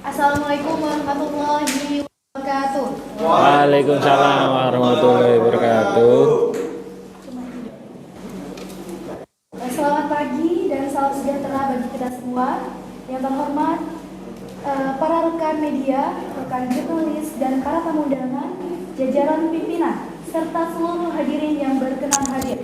Assalamualaikum warahmatullahi wabarakatuh. Waalaikumsalam warahmatullahi wabarakatuh. Selamat pagi dan salam sejahtera bagi kita semua. Yang terhormat para rekan media, rekan jurnalis dan para tamu undangan, jajaran pimpinan serta seluruh hadirin yang berkenan hadir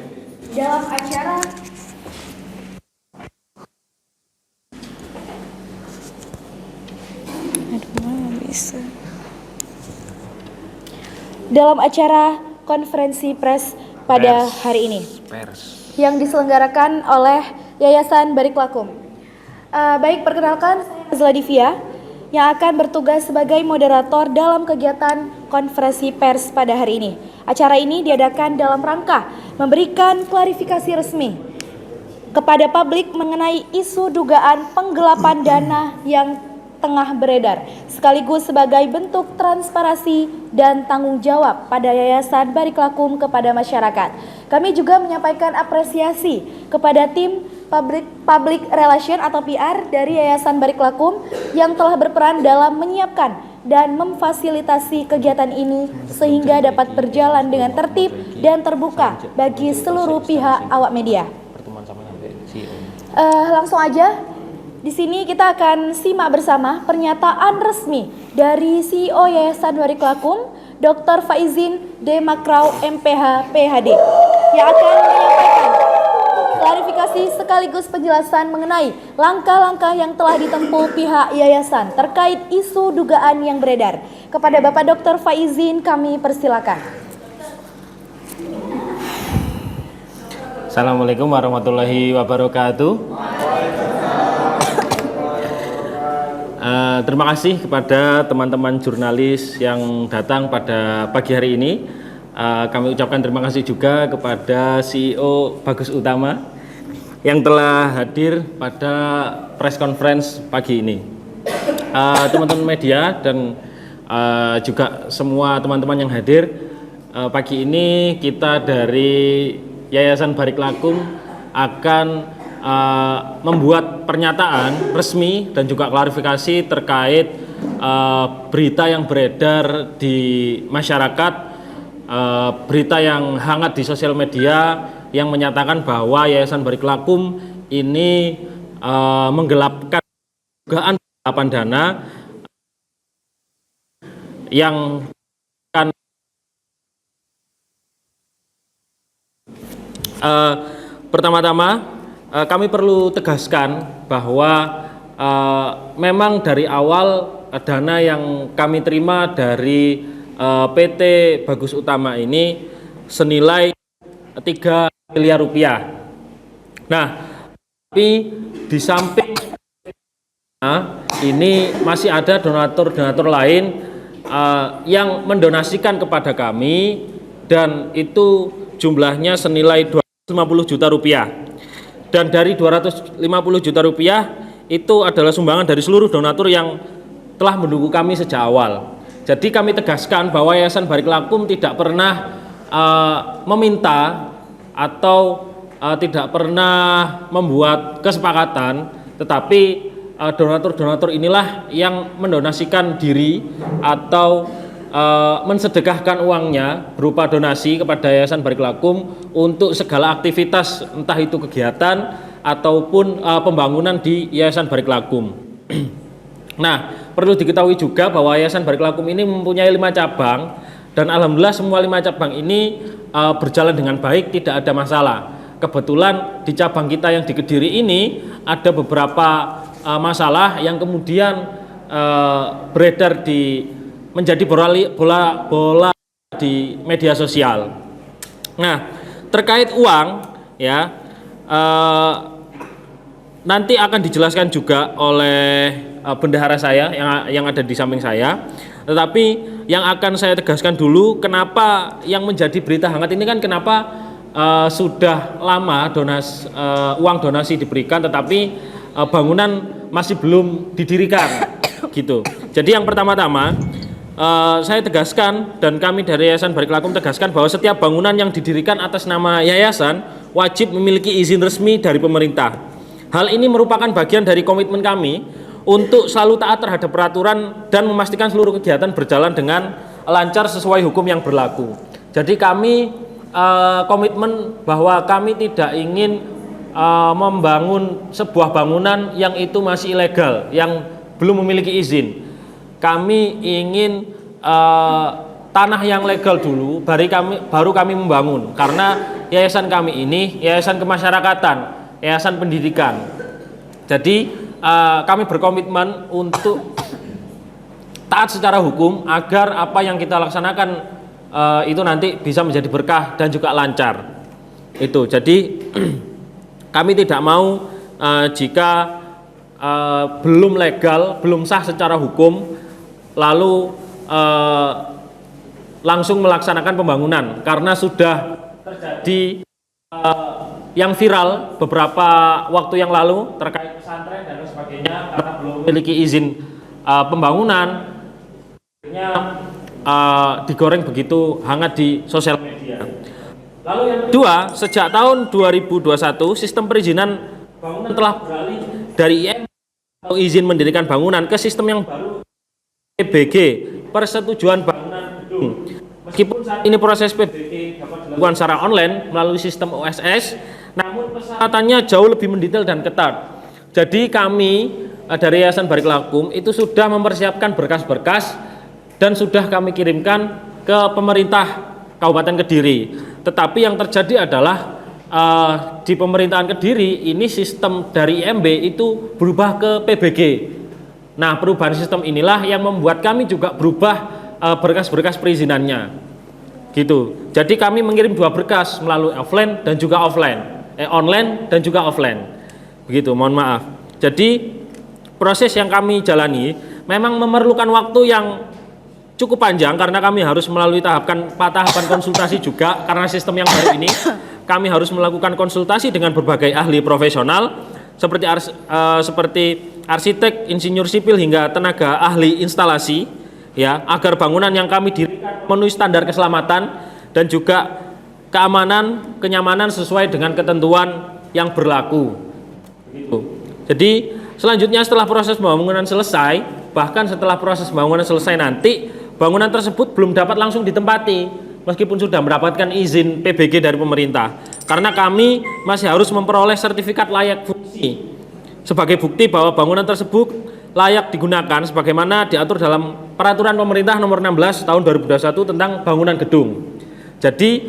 dalam acara konferensi pers pada hari ini yang diselenggarakan oleh Yayasan Barik Lakum. Baik, perkenalkan, saya Azla Divia yang akan bertugas sebagai moderator dalam kegiatan konferensi pers pada hari ini. Acara ini diadakan dalam rangka memberikan klarifikasi resmi kepada publik mengenai isu dugaan penggelapan dana yang tengah beredar, sekaligus sebagai bentuk transparansi dan tanggung jawab pada Yayasan Barik Lakum kepada masyarakat. Kami juga menyampaikan apresiasi kepada tim Public Relation atau PR dari Yayasan Barik Lakum yang telah berperan dalam menyiapkan dan memfasilitasi kegiatan ini sehingga dapat berjalan dengan tertib dan terbuka bagi seluruh pihak awak media. Langsung aja. Di sini kita akan simak bersama pernyataan resmi dari CEO Yayasan Barik Lakum, Dr. Faizin D. Makrau, MPH, PhD, yang akan menyampaikan klarifikasi sekaligus penjelasan mengenai langkah-langkah yang telah ditempuh pihak yayasan terkait isu dugaan yang beredar. Kepada Bapak Dr. Faizin kami persilakan. Assalamualaikum warahmatullahi wabarakatuh. Terima kasih kepada teman-teman jurnalis yang datang pada pagi hari ini. Kami ucapkan terima kasih juga kepada CEO Bagus Utama yang telah hadir pada press conference pagi ini. Teman-teman media dan juga semua teman-teman yang hadir pagi ini, kita dari Yayasan Barik Lakum akan membuat pernyataan resmi dan juga klarifikasi terkait berita yang beredar di masyarakat, berita yang hangat di sosial media yang menyatakan bahwa Yayasan Barik Lakum ini menggelapkan dugaan penggelapan dana yang akan pertama-tama kami perlu tegaskan bahwa memang dari awal dana yang kami terima dari PT Bagus Utama ini senilai 3 miliar rupiah. Nah, tapi di samping ini masih ada donatur-donatur lain yang mendonasikan kepada kami, dan itu jumlahnya senilai 250 juta rupiah. Dan dari 250 juta rupiah itu adalah sumbangan dari seluruh donatur yang telah mendukung kami sejak awal. Jadi kami tegaskan bahwa Yayasan Barik Lakum tidak pernah meminta atau tidak pernah membuat kesepakatan, tetapi donatur-donatur inilah yang mendonasikan diri atau mensedekahkan uangnya berupa donasi kepada Yayasan Barik Lakum untuk segala aktivitas, entah itu kegiatan ataupun pembangunan di Yayasan Barik Lakum. Nah, perlu diketahui juga bahwa Yayasan Barik Lakum ini mempunyai 5 cabang, dan alhamdulillah semua 5 cabang ini berjalan dengan baik, tidak ada masalah. Kebetulan di cabang kita yang di Kediri ini ada beberapa masalah yang kemudian beredar menjadi bola di media sosial. Nah, terkait uang ya, nanti akan dijelaskan juga oleh bendahara saya yang ada di samping saya. Tetapi yang akan saya tegaskan dulu, kenapa yang menjadi berita hangat ini kan kenapa sudah lama uang donasi diberikan tetapi bangunan masih belum didirikan gitu. Jadi yang pertama-tama saya tegaskan, dan kami dari Yayasan Barik Lakum tegaskan bahwa setiap bangunan yang didirikan atas nama yayasan wajib memiliki izin resmi dari pemerintah. Hal ini merupakan bagian dari komitmen kami untuk selalu taat terhadap peraturan dan memastikan seluruh kegiatan berjalan dengan lancar sesuai hukum yang berlaku. Jadi kami komitmen bahwa kami tidak ingin membangun sebuah bangunan yang itu masih ilegal, yang belum memiliki izin. Kami ingin tanah yang legal dulu, baru kami membangun. Karena yayasan kami ini yayasan kemasyarakatan, yayasan pendidikan. Jadi kami berkomitmen untuk taat secara hukum agar apa yang kita laksanakan itu nanti bisa menjadi berkah dan juga lancar. Itu. Jadi kami tidak mau jika belum legal, belum sah secara hukum, lalu langsung melaksanakan pembangunan karena sudah terjadi yang viral beberapa waktu yang lalu terkait pesantren dan sebagainya, karena belum memiliki izin pembangunan, akhirnya digoreng begitu hangat di sosial media. Lalu yang kedua, sejak tahun 2021 sistem perizinan bangunan telah beralih dari IMB atau izin mendirikan bangunan ke sistem yang baru, PBG, persetujuan bangunan gedung. Meskipun saat ini proses PBG dapat dilakukan secara online melalui sistem OSS, namun persyaratannya jauh lebih mendetail dan ketat. Jadi kami dari Yayasan Barik Lakum itu sudah mempersiapkan berkas-berkas dan sudah kami kirimkan ke pemerintah Kabupaten Kediri. Tetapi yang terjadi adalah di pemerintahan Kediri ini sistem dari IMB itu berubah ke PBG. Nah, perubahan sistem inilah yang membuat kami juga berubah berkas-berkas perizinannya. Gitu. Jadi kami mengirim 2 berkas melalui offline dan juga online dan juga offline. Begitu, mohon maaf. Jadi proses yang kami jalani memang memerlukan waktu yang cukup panjang karena kami harus melalui tahapan konsultasi juga, karena sistem yang baru ini kami harus melakukan konsultasi dengan berbagai ahli profesional seperti arsitek, insinyur sipil hingga tenaga ahli instalasi, ya, agar bangunan yang kami dirikan memenuhi standar keselamatan dan juga keamanan, kenyamanan sesuai dengan ketentuan yang berlaku. Jadi selanjutnya setelah proses pembangunan selesai, bahkan setelah proses pembangunan selesai nanti, bangunan tersebut belum dapat langsung ditempati meskipun sudah mendapatkan izin PBG dari pemerintah, karena kami masih harus memperoleh sertifikat layak fungsi sebagai bukti bahwa bangunan tersebut layak digunakan sebagaimana diatur dalam Peraturan Pemerintah Nomor 16 Tahun 2021 tentang bangunan gedung. Jadi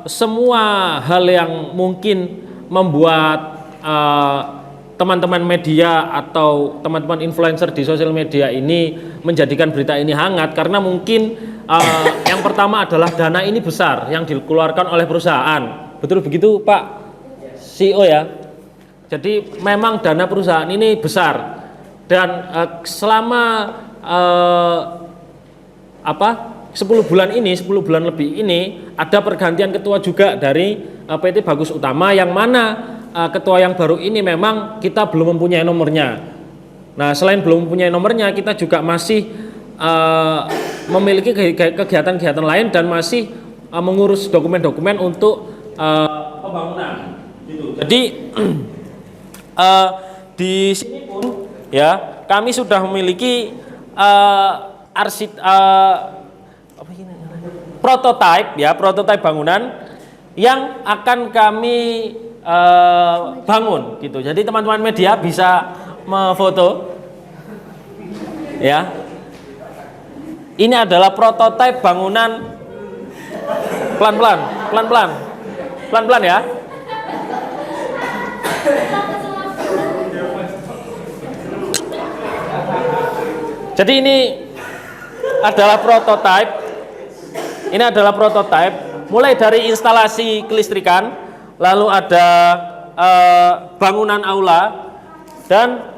semua hal yang mungkin membuat teman-teman media atau teman-teman influencer di sosial media ini menjadikan berita ini hangat karena mungkin yang pertama adalah dana ini besar yang dikeluarkan oleh perusahaan. Betul begitu Pak CEO ya? Jadi memang dana perusahaan ini besar dan selama 10 bulan lebih ini ada pergantian ketua juga dari PT Bagus Utama, yang mana ketua yang baru ini memang kita belum mempunyai nomornya. Nah, selain belum mempunyai nomornya, kita juga masih memiliki kegiatan-kegiatan lain dan masih mengurus dokumen-dokumen untuk pembangunan. Gitu. Jadi di sini pun ya kami sudah memiliki prototipe bangunan yang akan kami bangun gitu. Jadi teman-teman media bisa memfoto ya. Ini adalah prototipe bangunan, pelan-pelan ya. Jadi ini adalah prototipe. Ini adalah prototipe mulai dari instalasi kelistrikan, lalu ada bangunan aula, dan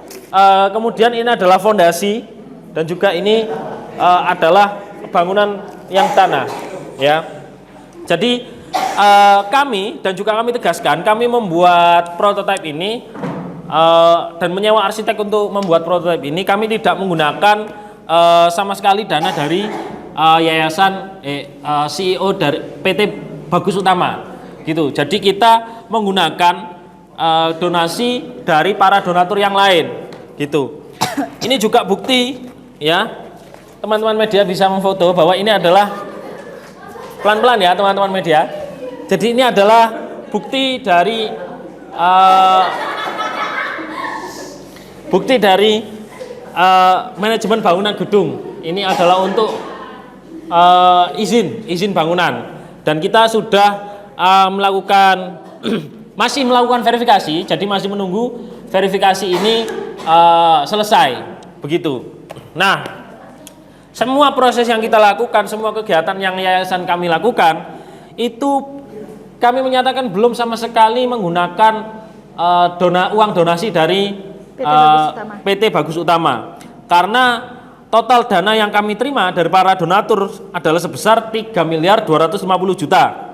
kemudian ini adalah fondasi, dan juga ini adalah bangunan yang tanah ya. Jadi kami tegaskan, kami membuat prototipe ini dan menyewa arsitek untuk membuat prototipe ini, kami tidak menggunakan sama sekali dana dari yayasan CEO dari PT Bagus Utama gitu. Jadi kita menggunakan donasi dari para donatur yang lain gitu. Ini juga bukti ya, teman-teman media bisa memfoto bahwa ini adalah pelan-pelan ya teman-teman media. Jadi ini adalah bukti dari manajemen bangunan gedung. Ini adalah untuk izin bangunan, dan kita sudah melakukan masih melakukan verifikasi. Jadi masih menunggu verifikasi ini selesai begitu. Nah, semua proses yang kita lakukan, semua kegiatan yang yayasan kami lakukan, itu kami menyatakan belum sama sekali menggunakan uang donasi dari PT Bagus Utama. Karena total dana yang kami terima dari para donatur adalah sebesar 3.250.000.000.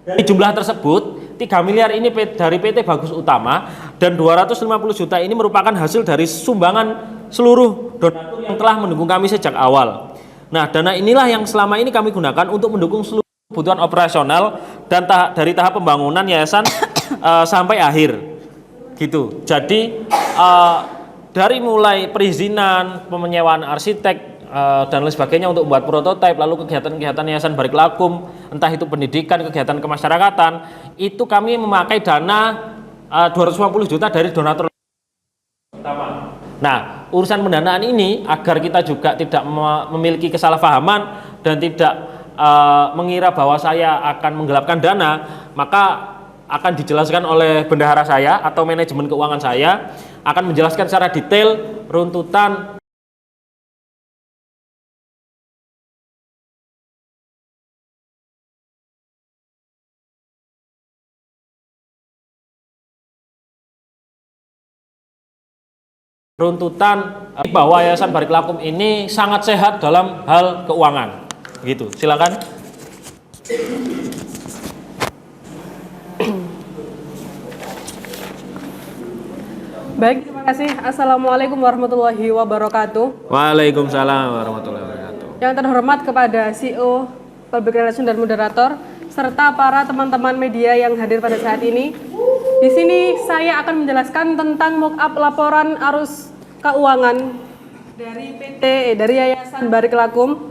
Dari jumlah tersebut, 3 miliar ini dari PT Bagus Utama, dan 250 juta ini merupakan hasil dari sumbangan seluruh donatur yang telah mendukung kami sejak awal. Nah, dana inilah yang selama ini kami gunakan untuk mendukung seluruh kebutuhan operasional dan dari tahap pembangunan yayasan sampai akhir. Gitu. Jadi dari mulai perizinan, penyewaan arsitek dan lain sebagainya untuk membuat prototipe, lalu kegiatan-kegiatan yayasan Barik Lakum, entah itu pendidikan, kegiatan kemasyarakatan, itu kami memakai dana 250 juta dari donatur utama. Nah, urusan pendanaan ini agar kita juga tidak memiliki kesalahpahaman dan tidak mengira bahwa saya akan menggelapkan dana, maka akan dijelaskan oleh bendahara saya atau manajemen keuangan saya akan menjelaskan secara detail runtutan bahwa Yayasan Barik Lakum ini sangat sehat dalam hal keuangan. Gitu. Silakan. Baik, terima kasih. Assalamualaikum warahmatullahi wabarakatuh. Waalaikumsalam warahmatullahi wabarakatuh. Yang terhormat kepada CEO, Public Relation dan Moderator, serta para teman-teman media yang hadir pada saat ini. Di sini saya akan menjelaskan tentang mock-up laporan arus keuangan dari Yayasan Barik Lakum.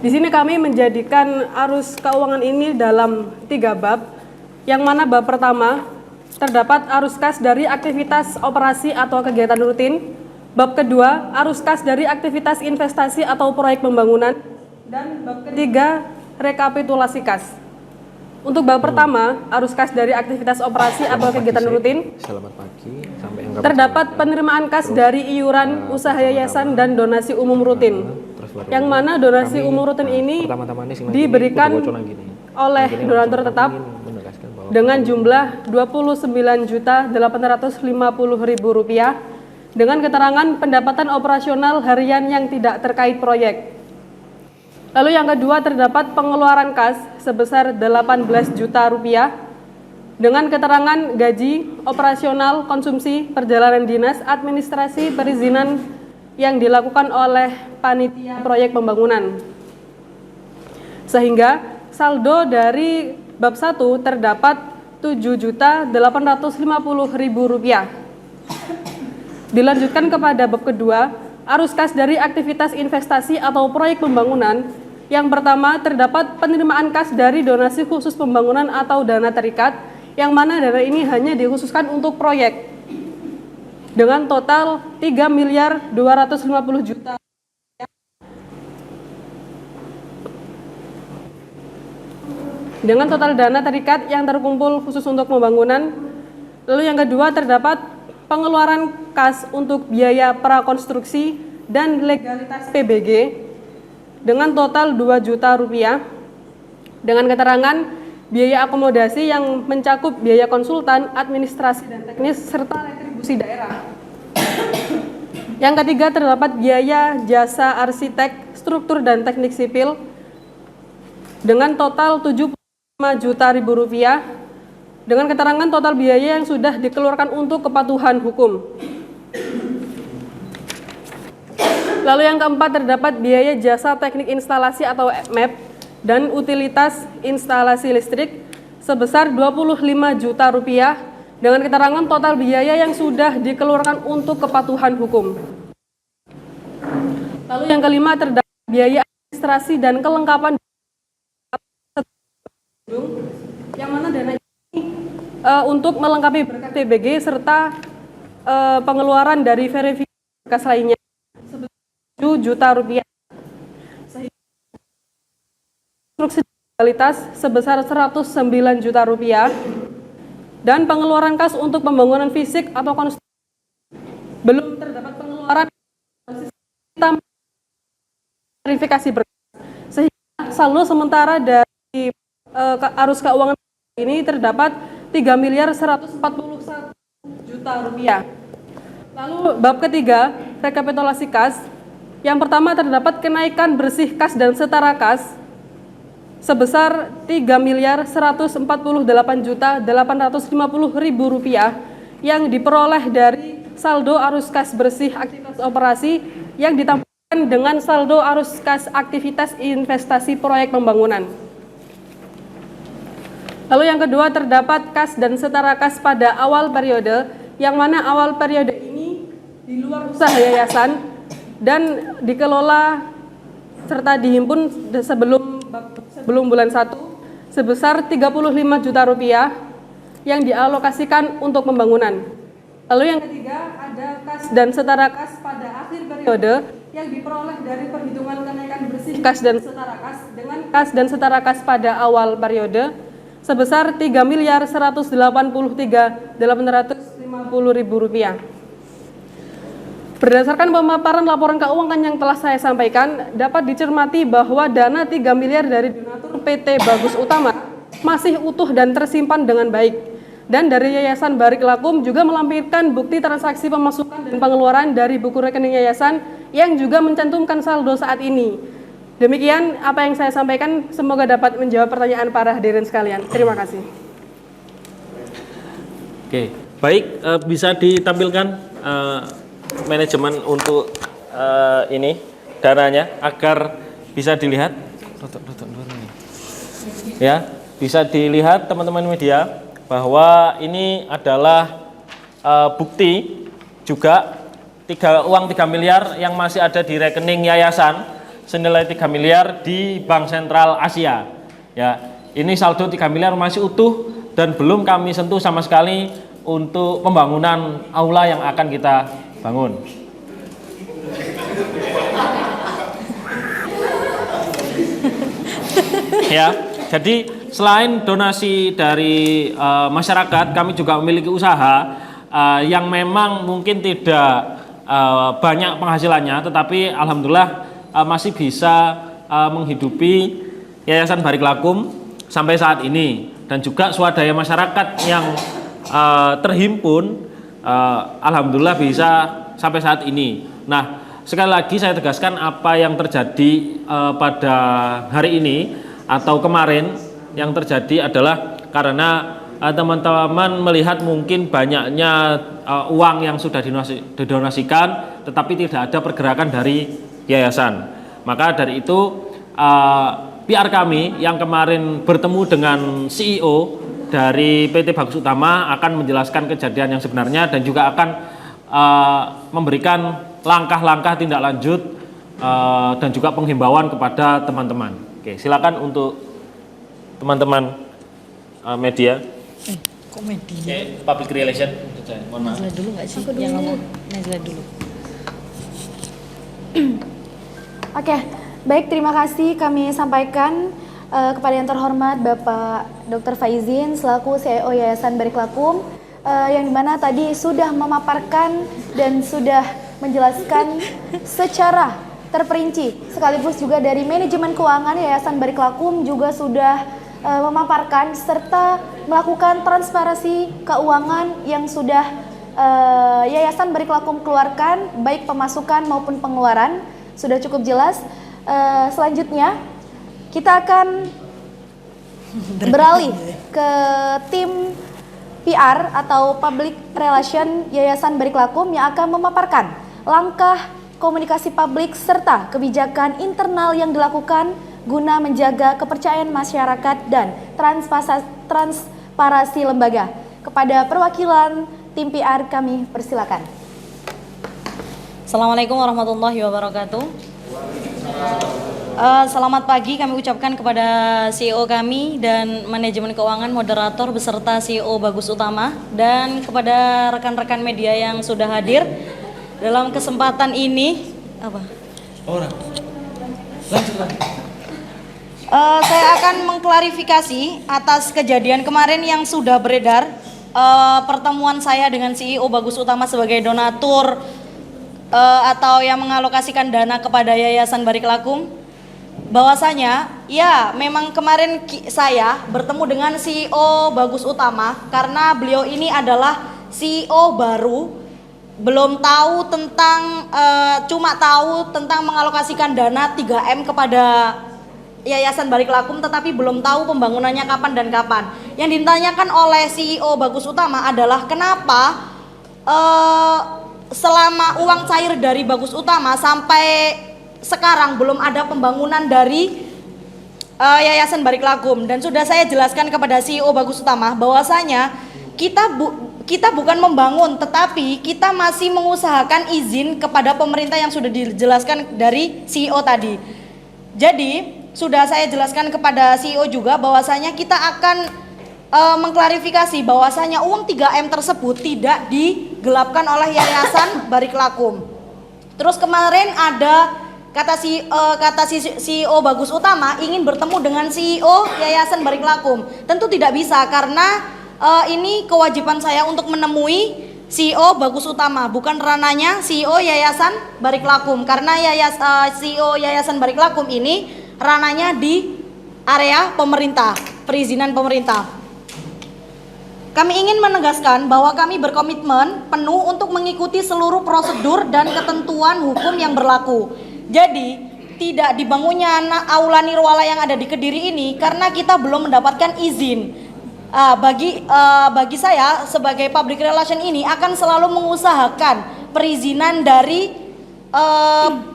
Di sini kami menjadikan arus keuangan ini dalam 3 bab. Yang mana bab pertama terdapat arus kas dari aktivitas operasi atau kegiatan rutin. Bab kedua, arus kas dari aktivitas investasi atau proyek pembangunan. Dan bab ketiga, rekapitulasi kas. Untuk bab pertama, arus kas dari aktivitas operasi atau kegiatan rutin, terdapat penerimaan kas dari iuran usaha yayasan dan donasi umum rutin. Yang mana donasi umum rutin ini diberikan oleh donatur tetap dengan jumlah Rp29.850.000 dengan keterangan pendapatan operasional harian yang tidak terkait proyek. Lalu yang kedua, terdapat pengeluaran kas sebesar Rp18 juta dengan keterangan gaji, operasional, konsumsi, perjalanan dinas, administrasi, perizinan yang dilakukan oleh panitia proyek pembangunan. Sehingga saldo dari bab 1 terdapat Rp7.850.000. Dilanjutkan kepada bab kedua, arus kas dari aktivitas investasi atau proyek pembangunan. Yang pertama, terdapat penerimaan kas dari donasi khusus pembangunan atau dana terikat, yang mana dana ini hanya dikhususkan untuk proyek dengan total Rp3.250.000.000 dengan total dana terikat yang terkumpul khusus untuk pembangunan. Lalu yang kedua, terdapat pengeluaran kas untuk biaya prakonstruksi dan legalitas PBG dengan total Rp2 juta dengan keterangan biaya akomodasi yang mencakup biaya konsultan, administrasi dan teknis serta retribusi daerah. Yang ketiga, terdapat biaya jasa arsitek, struktur dan teknik sipil dengan total Rp75 juta dengan keterangan total biaya yang sudah dikeluarkan untuk kepatuhan hukum. Lalu yang keempat, terdapat biaya jasa teknik instalasi atau MEP dan utilitas instalasi listrik sebesar Rp25 juta dengan keterangan total biaya yang sudah dikeluarkan untuk kepatuhan hukum. Lalu yang kelima, terdapat biaya administrasi dan kelengkapan yang mana dana ini untuk melengkapi berkas PBG serta pengeluaran dari verifikasi berkas lainnya sebesar 7 juta rupiah. Sehingga instruksi legalitas sebesar 109 juta rupiah dan pengeluaran kas untuk pembangunan fisik atau konstruksi. Belum terdapat pengeluaran sistem verifikasi berkas. Sehingga saldo sementara dari arus keuangan ini terdapat 3.141 juta rupiah. Lalu bab ketiga, rekapitulasi kas. Yang pertama, terdapat kenaikan bersih kas dan setara kas sebesar 3.148.850.000 rupiah yang diperoleh dari saldo arus kas bersih aktivitas operasi yang ditambahkan dengan saldo arus kas aktivitas investasi proyek pembangunan. Lalu yang kedua, terdapat kas dan setara kas pada awal periode, yang mana awal periode ini di luar usaha yayasan dan dikelola serta dihimpun sebelum bulan 1 sebesar 35 juta rupiah yang dialokasikan untuk pembangunan. Lalu yang ketiga, ada kas dan setara kas pada akhir periode yang diperoleh dari perhitungan kenaikan bersih kas dan setara kas dengan kas dan setara kas pada awal periode sebesar 3.183.850.000 rupiah. Berdasarkan pemaparan laporan keuangan yang telah saya sampaikan, dapat dicermati bahwa dana 3 miliar dari donatur PT Bagus Utama masih utuh dan tersimpan dengan baik. Dan dari Yayasan Barik Lakum juga melampirkan bukti transaksi pemasukan dan pengeluaran dari buku rekening yayasan yang juga mencantumkan saldo saat ini. Demikian apa yang saya sampaikan, semoga dapat menjawab pertanyaan para hadirin sekalian. Terima kasih. Oke, baik, bisa ditampilkan manajemen untuk ini dananya agar bisa dilihat. Ya, bisa dilihat teman-teman media bahwa ini adalah bukti juga uang 3 miliar yang masih ada di rekening yayasan senilai 3 miliar di Bank Sentral Asia. Ya, ini saldo 3 miliar masih utuh dan belum kami sentuh sama sekali untuk pembangunan aula yang akan kita bangun. Ya, jadi selain donasi dari masyarakat, kami juga memiliki usaha yang memang mungkin tidak banyak penghasilannya, tetapi alhamdulillah masih bisa menghidupi Yayasan Barik Lakum sampai saat ini, dan juga swadaya masyarakat yang terhimpun alhamdulillah bisa sampai saat ini. Nah, sekali lagi saya tegaskan apa yang terjadi pada hari ini atau kemarin yang terjadi adalah karena teman-teman melihat mungkin banyaknya uang yang sudah didonasikan tetapi tidak ada pergerakan dari yayasan. Maka dari itu PR kami yang kemarin bertemu dengan CEO dari PT Bagus Utama akan menjelaskan kejadian yang sebenarnya dan juga akan memberikan langkah-langkah tindak lanjut dan juga penghimbauan kepada teman-teman. Oke, silakan untuk teman-teman media. Kok media? Public relation. Mohon maaf. Najla dulu nggak sih? Yang ngomong Najla dulu. Oke, baik, terima kasih kami sampaikan kepada yang terhormat Bapak Dr. Faizin selaku CEO Yayasan Barik Lakum yang dimana tadi sudah memaparkan dan sudah menjelaskan secara terperinci, sekaligus juga dari manajemen keuangan Yayasan Barik Lakum juga sudah memaparkan serta melakukan transparansi keuangan yang sudah Yayasan Barik Lakum keluarkan, baik pemasukan maupun pengeluaran, sudah cukup jelas. Selanjutnya kita akan beralih ke tim PR atau Public Relation Yayasan Barik Lakum yang akan memaparkan langkah komunikasi publik serta kebijakan internal yang dilakukan guna menjaga kepercayaan masyarakat dan transparansi lembaga. Kepada perwakilan tim PR kami persilakan. Assalamualaikum warahmatullahi wabarakatuh. Selamat pagi kami ucapkan kepada CEO kami dan manajemen keuangan, moderator beserta CEO Bagus Utama, dan kepada rekan-rekan media yang sudah hadir dalam kesempatan ini. Saya akan mengklarifikasi atas kejadian kemarin yang sudah beredar, pertemuan saya dengan CEO Bagus Utama sebagai donatur atau yang mengalokasikan dana kepada Yayasan Barik Lakum. Bahwasanya ya memang kemarin saya bertemu dengan CEO Bagus Utama karena beliau ini adalah CEO baru, belum tahu tentang cuma tahu tentang mengalokasikan dana 3M kepada Yayasan Barik Lakum, tetapi belum tahu pembangunannya kapan dan kapan. Yang ditanyakan oleh CEO Bagus Utama adalah kenapa selama uang cair dari Bagus Utama sampai sekarang belum ada pembangunan dari Yayasan Barik Lakum. Dan sudah saya jelaskan kepada CEO Bagus Utama bahwasanya kita bukan membangun, tetapi kita masih mengusahakan izin kepada pemerintah yang sudah dijelaskan dari CEO tadi. Jadi sudah saya jelaskan kepada CEO juga bahwasanya kita akan mengklarifikasi bahwasanya uang 3M tersebut tidak digelapkan oleh Yayasan Barik Lakum. Terus kemarin ada kata CEO Bagus Utama ingin bertemu dengan CEO Yayasan Barik Lakum. Tentu tidak bisa karena ini kewajiban saya untuk menemui CEO Bagus Utama, bukan rananya CEO Yayasan Barik Lakum. Karena CEO Yayasan Barik Lakum ini rananya di area pemerintah, perizinan pemerintah. Kami ingin menegaskan bahwa kami berkomitmen penuh untuk mengikuti seluruh prosedur dan ketentuan hukum yang berlaku. Jadi tidak dibangunnya aula nirwala yang ada di Kediri ini karena kita belum mendapatkan izin. Bagi saya sebagai public relation ini akan selalu mengusahakan perizinan dari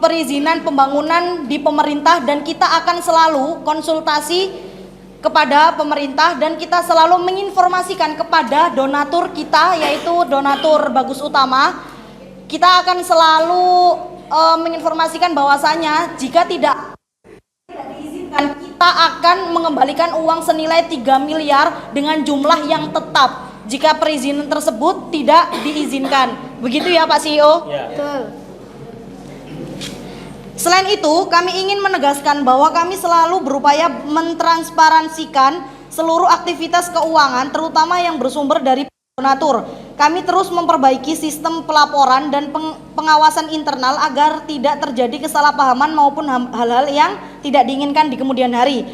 perizinan pembangunan di pemerintah, dan kita akan selalu konsultasi kepada pemerintah dan kita selalu menginformasikan kepada donatur kita, yaitu donatur Bagus Utama. Kita akan selalu menginformasikan bahwasanya jika tidak diizinkan, kita akan mengembalikan uang senilai 3 miliar dengan jumlah yang tetap jika perizinan tersebut tidak diizinkan. Begitu ya Pak CEO? Ya. Betul. Selain itu, kami ingin menegaskan bahwa kami selalu berupaya mentransparansikan seluruh aktivitas keuangan, terutama yang bersumber dari donatur. Kami terus memperbaiki sistem pelaporan dan pengawasan internal agar tidak terjadi kesalahpahaman maupun hal-hal yang tidak diinginkan di kemudian hari.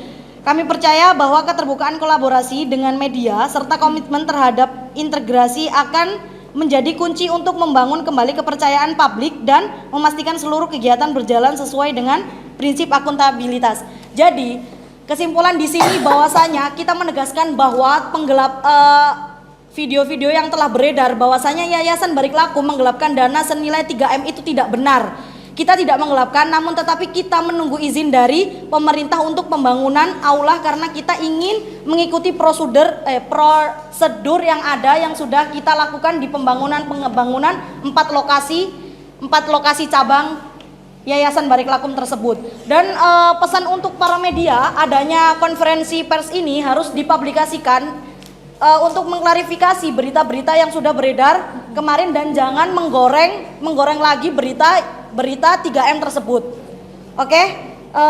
Kami percaya bahwa keterbukaan kolaborasi dengan media serta komitmen terhadap integrasi akan menjadi kunci untuk membangun kembali kepercayaan publik dan memastikan seluruh kegiatan berjalan sesuai dengan prinsip akuntabilitas. Jadi, kesimpulan di sini bahwasanya kita menegaskan bahwa video-video yang telah beredar bahwasanya Yayasan Barik Lakum menggelapkan dana senilai 3M itu tidak benar. Kita tidak menggelapkan, namun tetapi kita menunggu izin dari pemerintah untuk pembangunan aula karena kita ingin mengikuti prosedur yang ada yang sudah kita lakukan di pengembangan 4 lokasi cabang Yayasan Barik Lakum tersebut. Dan pesan untuk para media, adanya konferensi pers ini harus dipublikasikan untuk mengklarifikasi berita-berita yang sudah beredar kemarin dan jangan menggoreng lagi berita 3M tersebut. Oke,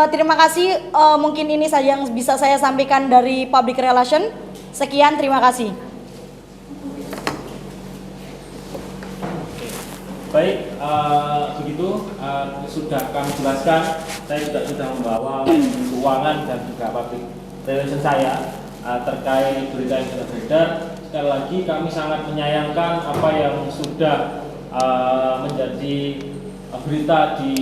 terima kasih. Mungkin ini saja yang bisa saya sampaikan dari public relation. Sekian, terima kasih. Baik, begitu sudah kami jelaskan. Saya juga sudah membawa keuangan dan juga public relation saya terkait berita yang sudah beredar. Sekali lagi kami sangat menyayangkan apa yang sudah menjadi berita di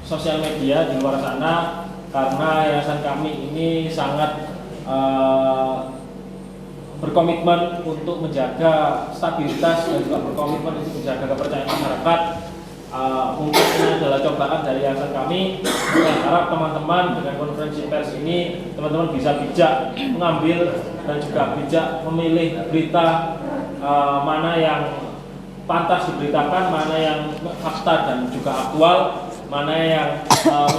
sosial media di luar sana, karena yayasan kami ini sangat berkomitmen untuk menjaga stabilitas dan juga berkomitmen untuk menjaga kepercayaan masyarakat. Mungkin ini adalah cobaan dari yayasan kami. Saya harap teman-teman dengan konferensi pers ini teman-teman bisa bijak mengambil dan juga bijak memilih berita mana yang pantas diberitakan, mana yang fakta dan juga aktual, mana yang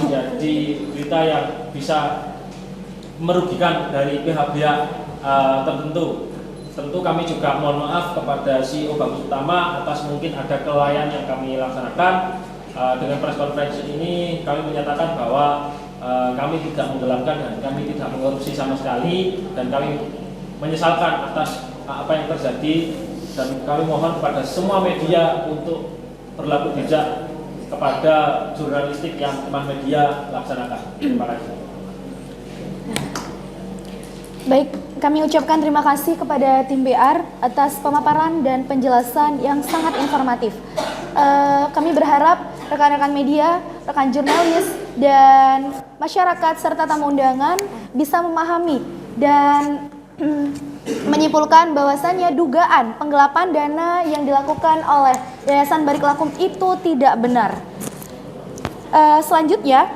menjadi berita yang bisa merugikan dari pihak-pihak tertentu. Tentu kami juga mohon maaf kepada CEO Bagus Utama atas mungkin ada kelalaian yang kami laksanakan. Dengan press conference ini kami menyatakan bahwa kami tidak menggelapkan dan kami tidak menkorupsi sama sekali, dan kami menyesalkan atas apa yang terjadi, dan kami mohon kepada semua media untuk berlaku bijak kepada jurnalistik yang teman media laksanakan. Terima kasih. Baik, kami ucapkan terima kasih kepada tim BR atas pemaparan dan penjelasan yang sangat informatif. Kami berharap rekan-rekan media, rekan jurnalis, dan masyarakat serta tamu undangan bisa memahami dan menyimpulkan bahwasannya dugaan penggelapan dana yang dilakukan oleh Yayasan Barik Lakum itu tidak benar. Selanjutnya,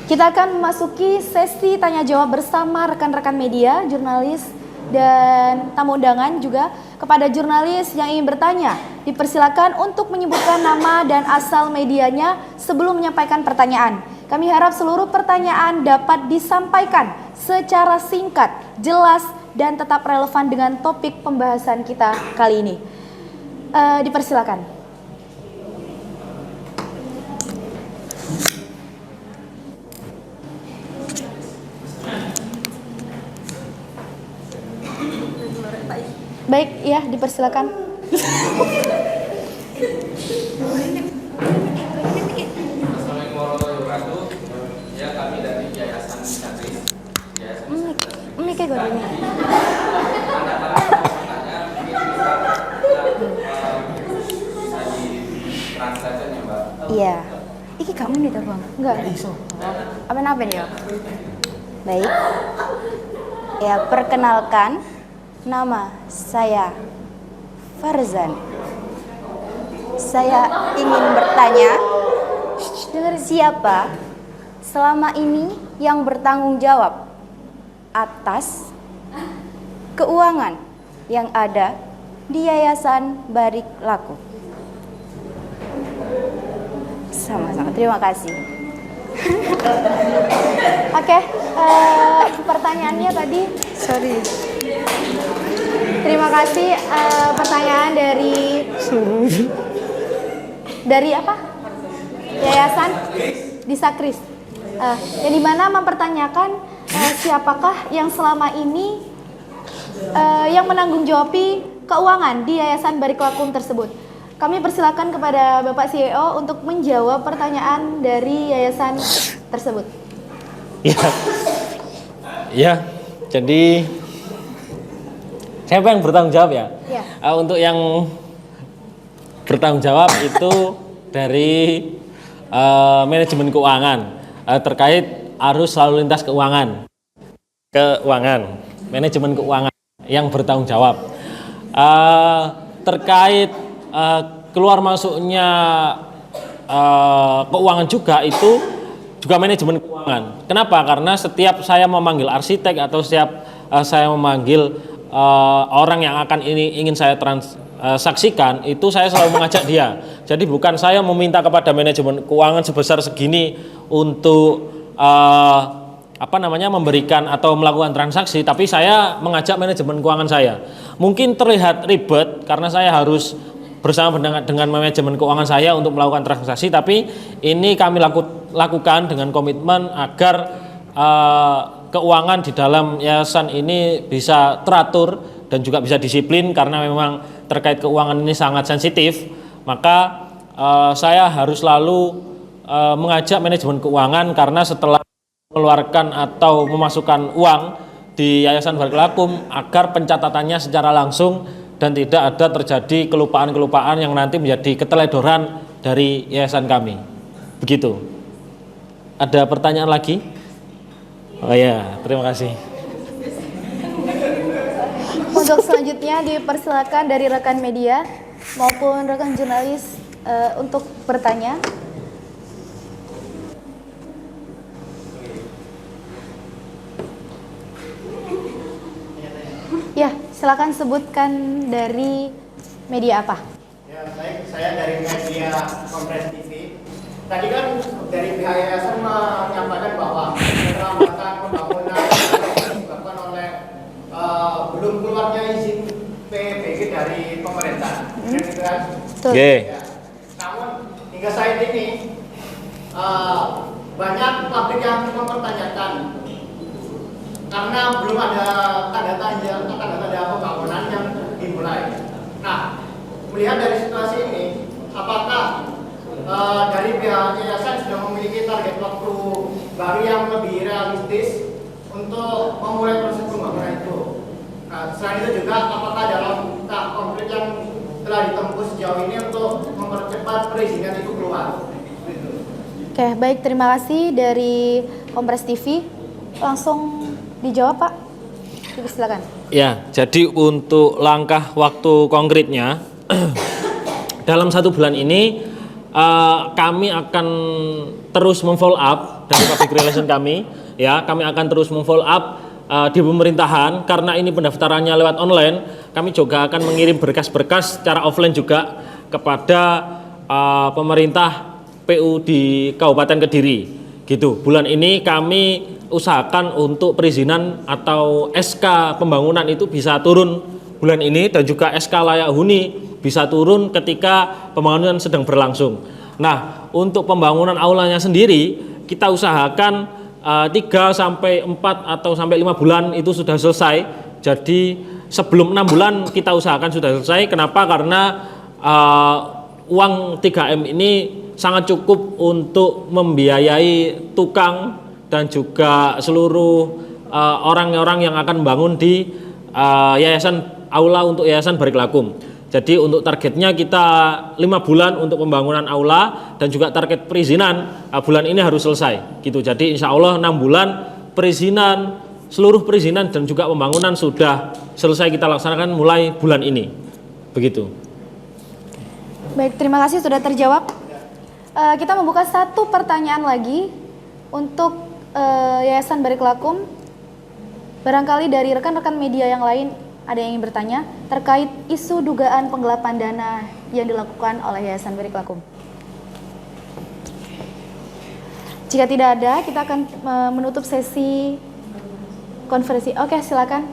kita akan memasuki sesi tanya jawab bersama rekan-rekan media, jurnalis, dan tamu undangan juga. Kepada jurnalis yang ingin bertanya, dipersilakan untuk menyebutkan nama dan asal medianya sebelum menyampaikan pertanyaan. Kami harap seluruh pertanyaan dapat disampaikan secara singkat, jelas, dan tetap relevan dengan topik pembahasan kita kali ini. Dipersilakan. Baik, ya, dipersilakan. Assalamualaikum warahmatullahi wabarakatuh. Ya, kami dari Yayasan Sakris. Mikir gue dulu. Bisa ditranslate ya, Mbak? Iya. Iki kamu nih, Bang? Enggak. Apa nih, ya? Baik. Ya, perkenalkan, nama saya Farzan. Saya ingin bertanya, siapa selama ini yang bertanggung jawab atas keuangan yang ada di Yayasan Barik Lakum? Sama-sama, terima kasih. Oke, pertanyaannya tadi. Sorry. Terima kasih. Pertanyaan dari apa? Yayasan di Sakris. Yang dimana mempertanyakan siapakah yang selama ini yang menanggung-jawabi keuangan di Yayasan Barik Lakum tersebut. Kami persilakan kepada Bapak CEO untuk menjawab pertanyaan dari yayasan tersebut. Ya, jadi siapa yang bertanggung jawab ya? Ya. Untuk yang bertanggung jawab itu dari manajemen keuangan terkait arus lalu lintas keuangan, manajemen keuangan yang bertanggung jawab terkait keluar masuknya keuangan juga itu juga manajemen keuangan. Kenapa? Karena setiap saya memanggil arsitek atau setiap saya memanggil orang yang akan ingin saya transaksikan, itu saya selalu mengajak dia. Jadi bukan saya meminta kepada manajemen keuangan sebesar segini untuk memberikan atau melakukan transaksi, tapi saya mengajak manajemen keuangan saya. Mungkin terlihat ribet karena saya harus bersama dengan manajemen keuangan saya untuk melakukan transaksi, tapi ini kami lakukan dengan komitmen agar keuangan di dalam yayasan ini bisa teratur dan juga bisa disiplin, karena memang terkait keuangan ini sangat sensitif. Maka saya harus selalu mengajak manajemen keuangan, karena setelah mengeluarkan atau memasukkan uang di Yayasan Barik Lakum agar pencatatannya secara langsung dan tidak ada terjadi kelupaan-kelupaan yang nanti menjadi keteledoran dari yayasan kami. Begitu. Ada pertanyaan lagi? Oh ya, terima kasih. Untuk selanjutnya dipersilakan dari rekan media maupun rekan jurnalis untuk bertanya. Silakan sebutkan dari media apa? Ya, baik, saya dari media Kompres TV. Tadi kan dari pihak yayasan menyampaikan bahwa keterlambatan pembangunan disebabkan oleh belum keluarnya izin PBG dari pemerintah. Gitu kan? Betul. Ya. Namun hingga saat ini banyak publik yang mempertanyakan karena belum ada tanda-tanda pembangunan yang dimulai. Nah, melihat dari situasi ini, apakah dari pihak yayasan sudah memiliki target waktu baru yang lebih realistis untuk memulai proses pembangunan itu? Nah, selain itu juga, apakah dalam tahap konkret yang telah ditempuh sejauh ini untuk mempercepat perizinan itu keluar? Oke, baik, terima kasih dari Kompres TV. Langsung dijawab, Pak. Silakan. Ya, jadi untuk langkah waktu konkretnya dalam 1 bulan ini kami akan terus memfollow up dari public relation kami, ya, kami akan terus memfollow up di pemerintahan karena ini pendaftarannya lewat online. Kami juga akan mengirim berkas-berkas secara offline juga kepada pemerintah PU di Kabupaten Kediri. Gitu. Bulan ini kami usahakan untuk perizinan atau SK pembangunan itu bisa turun bulan ini dan juga SK layak huni bisa turun ketika pembangunan sedang berlangsung. Nah, untuk pembangunan aulanya sendiri kita usahakan 3 sampai 4 atau sampai 5 bulan itu sudah selesai. Jadi sebelum 6 bulan kita usahakan sudah selesai. Kenapa? Karena uang 3M ini sangat cukup untuk membiayai tukang dan juga seluruh orang-orang yang akan membangun di yayasan aula untuk Yayasan Barik Lakum. Jadi untuk targetnya kita 5 bulan untuk pembangunan aula dan juga target perizinan bulan ini harus selesai. Gitu. Jadi insya Allah 6 bulan perizinan, seluruh perizinan dan juga pembangunan sudah selesai kita laksanakan mulai bulan ini. Begitu. Baik, terima kasih sudah terjawab. Kita membuka 1 pertanyaan lagi untuk Yayasan Barik Lakum. Barangkali dari rekan-rekan media yang lain ada yang ingin bertanya terkait isu dugaan penggelapan dana yang dilakukan oleh Yayasan Barik Lakum. Jika tidak ada, kita akan menutup sesi konferensi. Oke, silakan.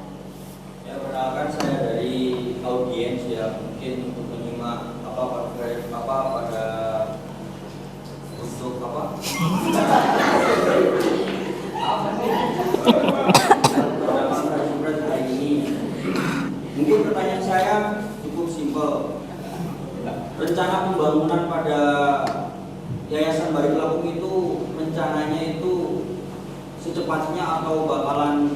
Ya, perkenalkan saya dari audiens ya, mungkin untuk menyimak konferensi pada untuk hari ini. Mungkin pertanyaan saya cukup simpel. Rencana pembangunan pada Yayasan Barik Lakum itu rencananya itu secepatnya atau bakalan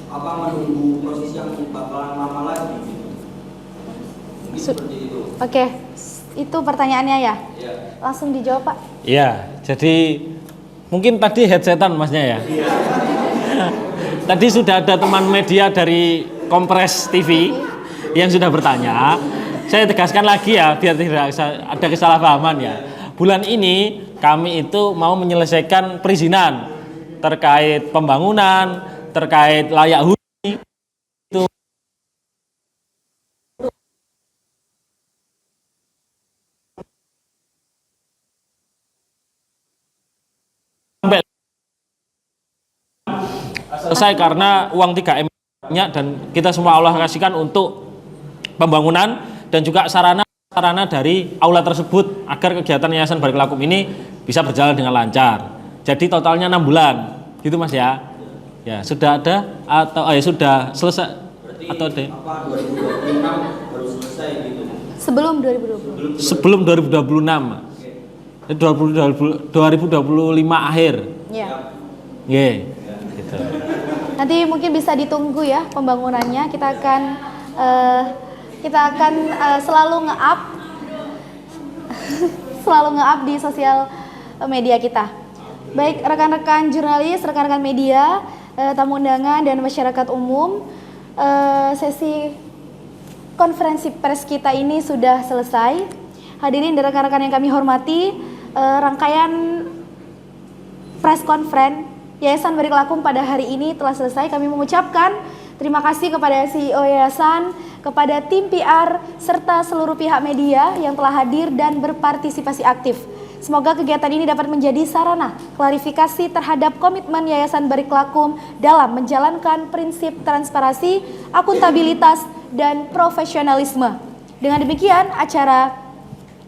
menunggu proses yang bakalan lama lagi? Mungkin seperti itu. Oke, itu pertanyaannya ya? Ya. Langsung dijawab, Pak. Ya, jadi mungkin tadi headsetan masnya ya. Tadi sudah ada teman media dari Kompres TV yang sudah bertanya. Saya tegaskan lagi ya, biar tidak ada kesalahpahaman ya. Bulan ini kami itu mau menyelesaikan perizinan terkait pembangunan, terkait layak huni itu sampai selesai karena uang 3M-nya dan kita semua Allah kasihkan untuk pembangunan dan juga sarana dari aula tersebut agar kegiatan Yayasan Barik Lakum ini bisa berjalan dengan lancar. Jadi totalnya 6 bulan, gitu Mas ya. Ya, sudah ada atau sudah selesai. Berarti atau ada? 2026 baru selesai gitu. Sebelum 2020. Sebelum 2026. 2025 akhir. Ya. Nggih. Gitu. Nanti mungkin bisa ditunggu ya pembangunannya. Kita akan selalu nge-up di sosial media kita. Baik rekan-rekan jurnalis, rekan-rekan media, tamu undangan dan masyarakat umum, sesi konferensi pers kita ini sudah selesai. Hadirin dan rekan-rekan yang kami hormati, rangkaian press conference Yayasan Barik Lakum pada hari ini telah selesai. Kami mengucapkan Terima kasih kepada CEO Yayasan, kepada tim PR, serta seluruh pihak media yang telah hadir dan berpartisipasi aktif. Semoga kegiatan ini dapat menjadi sarana klarifikasi terhadap komitmen Yayasan Barik Lakum dalam menjalankan prinsip transparansi, akuntabilitas, dan profesionalisme. Dengan demikian, acara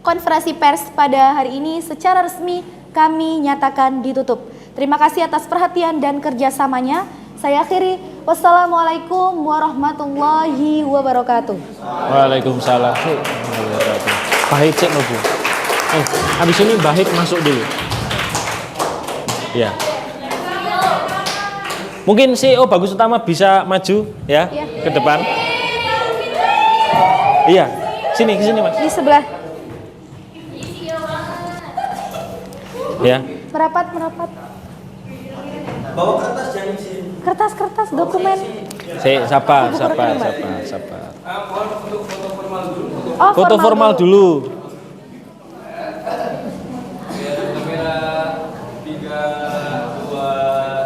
konferensi pers pada hari ini secara resmi kami nyatakan ditutup. Terima kasih atas perhatian dan kerjasamanya. Saya akhiri. Wassalamualaikum warahmatullahi wabarakatuh. Waalaikumsalam. Bahit cek Bu. Habis ini Bahit masuk dulu. Ya. Mungkin CEO Bagus Utama bisa maju ya, ke depan. Iya. Sini, ke sini Mas. Di sebelah. Ya. Merapat. Bawa kertas jangan sini. Kertas, dokumen. Sabar. Mohon untuk foto formal dulu. Oh, Foto formal dulu. Kamera 3, 2,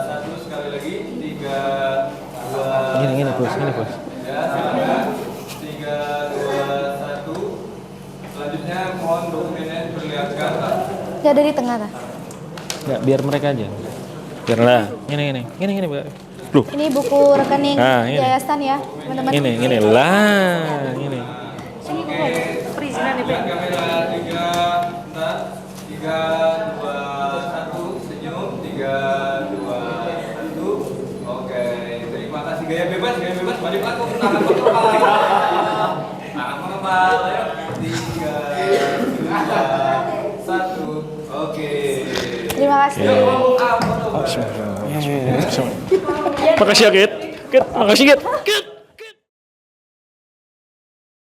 1 sekali lagi. 3, 2. Gini bos. Ya, silakan. 3, 2, 1. Selanjutnya mohon dokumennya diperlihatkan. Ya dari tengah lah. Enggak, biar mereka aja. Biarlah. Gini, Mbak. Loh, Ini buku rekening Nah, ini. yayasan ya, teman-teman. gini lah, gini. Sini buku perizinan DP. Kamera 3, bentar. 3, 2, 1. Senyum. 3, 2, 1. Oke, terima kasih. Gaya bebas. Balik laku. Tangan mengepal. Ayo. 3, 2, 1. Oke. Terima kasih. Makasih ya, Kit. Makasih, Kit.